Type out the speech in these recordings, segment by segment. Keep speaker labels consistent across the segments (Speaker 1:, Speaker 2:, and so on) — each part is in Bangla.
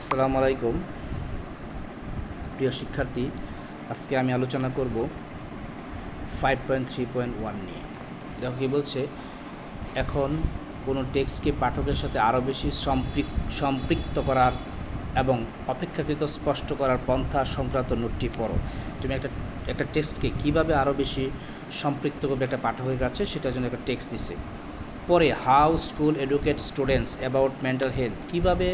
Speaker 1: আসসালামু আলাইকুম প্রিয় শিক্ষার্থী, আজকে আমি আলোচনা করব 5.3.1 নিয়ে। দেখো কি বলছে, এখন কোনো টেক্সটকে পাঠকের সাথে আরও বেশি সম্পৃক্ত করার এবং অপেক্ষাকৃত স্পষ্ট করার পন্থা সংক্রান্ত নোটটি পড়ো। তুমি একটা টেক্সটকে কীভাবে আরও বেশি সম্পৃক্ত করবে একটা পাঠকের কাছে, সেটার জন্য একটা টেক্সট দিছে। পরে how school educate students about mental health, কীভাবে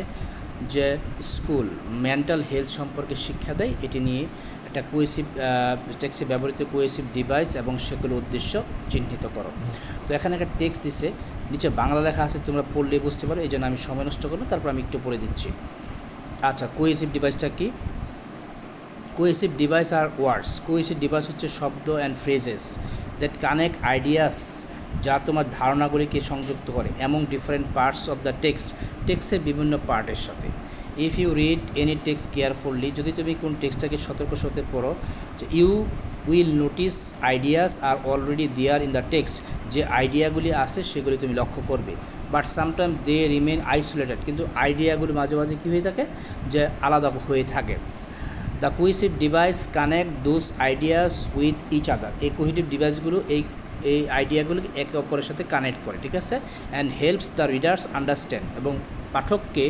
Speaker 1: যে স্কুল মেন্টাল হেলথ সম্পর্কে শিক্ষা দেয়, এটি নিয়ে একটা কোয়েসিভ টেক্সটে ব্যবহৃত কোয়েসিভ ডিভাইস এবং সেগুলোর উদ্দেশ্য চিহ্নিত করো। তো এখানে একটা টেক্সট দিছে, নিচে বাংলা লেখা আছে, তোমরা পড়লে বুঝতে পারো, এই জন্য আমি সময় নষ্ট করবো, তারপর আমি একটু পড়ে দিচ্ছি। আচ্ছা, কোয়েসিভ ডিভাইসটা কি? Cohesive device are words. কোয়েসিভ ডিভাইস হচ্ছে শব্দ and phrases that connect ideas, যা তোমার ধারণাগুলিকে সংযুক্ত করে among different parts of the টেক্সটের বিভিন্ন পার্টের সাথে। If you read any text carefully, যদি তুমি কোন টেক্সটটাকে সতর্ক সাথে পড়ো, যে you will notice ideas are already there in the text, যে আইডিয়াগুলি আছে সেগুলি তুমি লক্ষ্য করবে। But sometime they remain isolated, কিন্তু আইডিয়াগুলি মাঝে মাঝে কী হয়ে থাকে, যে আলাদা হয়ে থাকে। The cohesive device connect those ideas with each other, এই কোহেটিভ ডিভাইসগুলো এই আইডিয়াগুলোকে একে অপরের সাথে কানেক্ট করে, ঠিক আছে। And helps the readers understand, এবং পাঠককে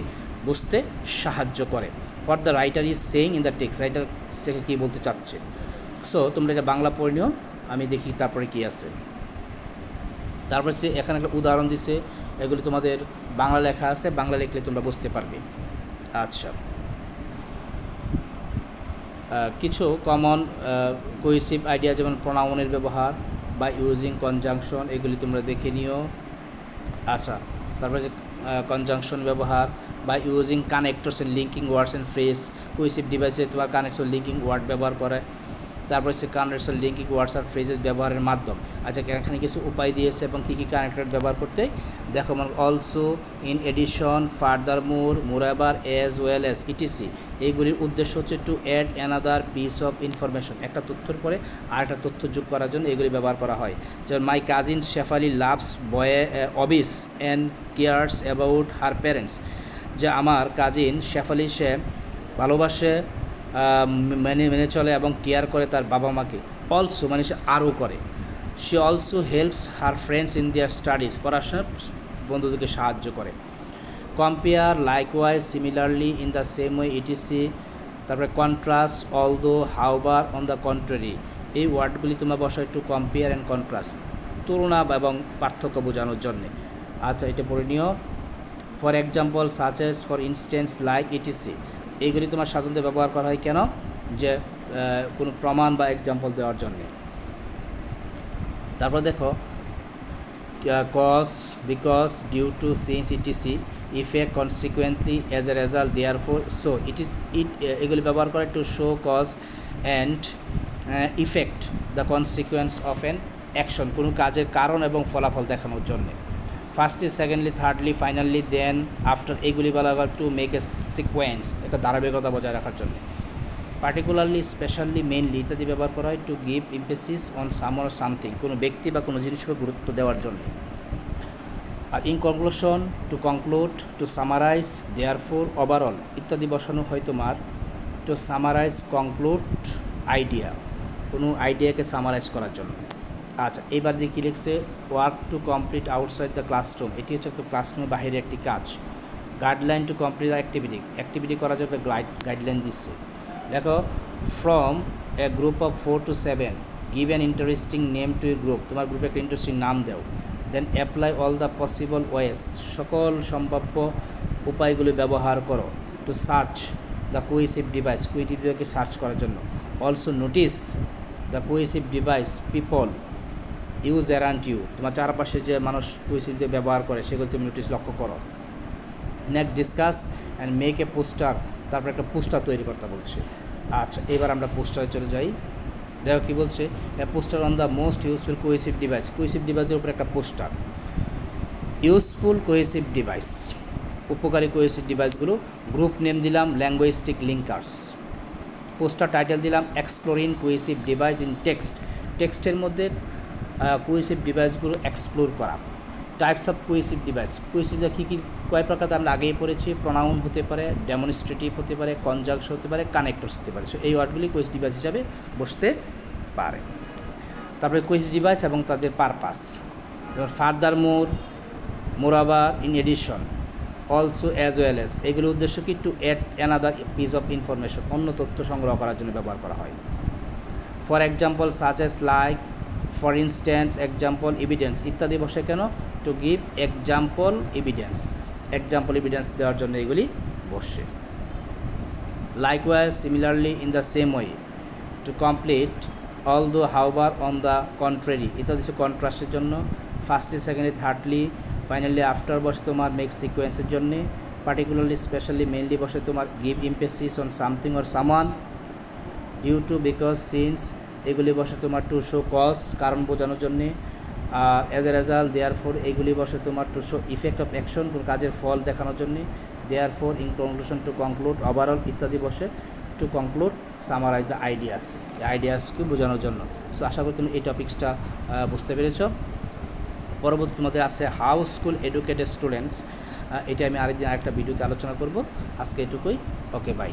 Speaker 1: বুঝতে সাহায্য করে। What the writer is saying in the text, writer থেকে কী বলতে চাচ্ছে। সো তোমরা এটা বাংলা পড়ে নিও, আমি দেখি তারপরে কী আছে। তারপরে এখানে একটা উদাহরণ দিছে, এগুলি তোমাদের বাংলা লেখা আছে, বাংলা লিখলে তোমরা বুঝতে পারবে। আচ্ছা, কিছু কমন কোহেসিভ আইডিয়া, যেমন প্রোনাউনের ব্যবহার বা ইউজিং কনজাংশন, এগুলি তোমরা দেখে নিও। আচ্ছা, তারপরে যে কনজাংশন ব্যবহার বা using connectors and linking words and phrase, cohesive ডিভাইসে তোমার কানেক্টর লিঙ্কিং ওয়ার্ড ব্যবহার করে। তারপরে হচ্ছে কানেক্টর লিঙ্কিং ওয়ার্ডস আর ফ্রেজেস ব্যবহারের মাধ্যম। আচ্ছা, এখানে কিছু উপায় দিয়েছে এবং কী কী কানেক্টর ব্যবহার করতে দেখো। মানে also, in addition, furthermore, moreover, as well as, etc, এইগুলির উদ্দেশ্য হচ্ছে to add another piece of information, একটা তথ্যের পরে আর একটা তথ্য যোগ করার জন্য এগুলি ব্যবহার করা হয়। যেমন my cousin Shefali loves অবিস and cares about her parents, যে আমার কাজিন শেফালি, সে ভালোবাসে, মেনে চলে এবং কেয়ার করে তার বাবা মাকে। অলসো মানে সে আরও করে। She also helps her friends in their studies, পড়াশোনার বন্ধুদেরকে সাহায্য করে। Compare, likewise, similarly, in the same way, etc. তারপরে contrast, although, however, on the contrary, এই ওয়ার্ডগুলি তোমরা বসো একটু কম্পেয়ার অ্যান্ড কন্ট্রাস্ট, তুলনা এবং পার্থক্য বোঝানোর জন্যে। আচ্ছা, এটা পড়ে নিও। For example, such S, for instance, like, etc, এইগুলি তোমার সাধারণত ব্যবহার করা হয় কেন, যে কোনো প্রমাণ বা এক্সাম্পল দেওয়ার জন্যে। তারপর দেখো cause, because, due to, since, etc, effect, consequently, as a result, therefore, so, এগুলি ব্যবহার করে to show cause and effect, the consequence of an action, কোনো কাজের কারণ এবং ফলাফল দেখানোর জন্যে। Firstly, secondly, thirdly, finally, then, after, এইগুলি বলা হয় টু মেক এ সিকোয়েন্স, একটা ধারাবাহিকতা বজায় রাখার জন্য। পার্টিকুলারলি, স্পেশালি, মেইনলি ইত্যাদি ব্যবহার করা হয় to give emphasis on some or something, কোনো ব্যক্তি বা কোনো জিনিসকে গুরুত্ব দেওয়ার জন্য। আর in conclusion, to conclude, to summarize, therefore, overall ইত্যাদি বসানো হয় তোমার টু সামারাইজ, কনক্লুড, আইডিয়া, কোনো আইডিয়াকে সামারাইজ করার জন্য। আচ্ছা, এইবার দিয়ে কী লিখছে, work to complete outside the classroom, এটি হচ্ছে ক্লাসরুমের বাইরে একটি কাজ। Guideline to complete the activity করার জন্য গাইডলাইন দিচ্ছে। দেখো, from a group of 4 to 7, give an interesting name to your group, তোমার গ্রুপে একটা ইন্টারেস্টিং নাম দাও। Then apply all the possible ways, সকল সম্ভাব্য উপায়গুলি ব্যবহার করো। To search the cohesive device, cohesive ডিভাইসকে সার্চ করার জন্য। Also notice the cohesive device people use around you, তোমার চারপাশে যে মানুষ কোহেসিভ দিয়ে ব্যবহার করে সেগুলো তুমি নোটিস, লক্ষ্য করো। Next, discuss and make a poster, তারপর একটা পোস্টার তৈরি করতে বলছে। আচ্ছা, এবার আমরা পোস্টারে চলে যাই। দেখো কী বলছে, a poster on the most useful cohesive device, cohesive ডিভাইসের উপরে একটা পোস্টার। ইউজফুল কোহেসিভ ডিভাইস, উপকারী কোহেসিভ ডিভাইসগুলো। গ্রুপ নেম দিলাম ল্যাঙ্গুয়েস্টিক লিঙ্কার্স। পোস্টার টাইটেল দিলাম এক্সপ্লোরিং কোহেসিভ ডিভাইস ইন টেক্সটের মধ্যে কোহেসিভ ডিভাইসগুলো এক্সপ্লোর করা। Types of cohesive device. Cohesive কী কী কয় প্রকার আমরা আগেই পড়েছি। প্রোনাউন হতে পারে, ডেমনস্ট্রেটিভ হতে পারে, কনজাংশন হতে পারে, কানেক্টরস হতে পারে। সো এই ওয়ার্ডগুলি কোহেসিভ ডিভাইস হিসাবে বসতে পারে। তারপরে কোহেসিভ ডিভাইস এবং তাদের পারপাস, যেমন furthermore, moreover, in addition, also, as well as. এগুলোর উদ্দেশ্য কি? To add another piece of information, অন্য তথ্য সংগ্রহ করার জন্য ব্যবহার করা হয়। For example, such as, like, for instance, example, evidence ইত্যাদি বসে কেন? To give example evidence, example evidence দেওয়ার জন্য এগুলি বসে। Likewise, similarly, in the same way, to complete, although, however, on the contrary ইত্যাদি হচ্ছে কন্ট্রাস্টের জন্য। Firstly, secondly, thirdly, finally, after বসে তোমার মেক্স সিকোয়েন্সের জন্যে। পার্টিকুলারলি, স্পেশালি, মেইনলি বসে তোমার give emphasis on something or someone. Due to, because, since এগুলি বসে তোমার টু শো কজ, কারণ বোঝানোর জন্যে। আর as a result, therefore এগুলি বসে তোমার to show effect of action, কাজের ফল দেখানোর জন্যে। Therefore, in conclusion, to conclude, overall ইত্যাদি বসে to conclude, summarise the ideas, এই আইডিয়াসকে বোঝানোর জন্য। সো আশা করি তুমি এই টপিক্সটা বুঝতে পেরেছ। পরবর্তী তোমাদের আছে হাউ স্কুল এডুকেটেড স্টুডেন্টস, এটা আমি আরেকদিন আরেকটা ভিডিওতে আলোচনা করব। আজকে এটুকুই, ওকে বাই।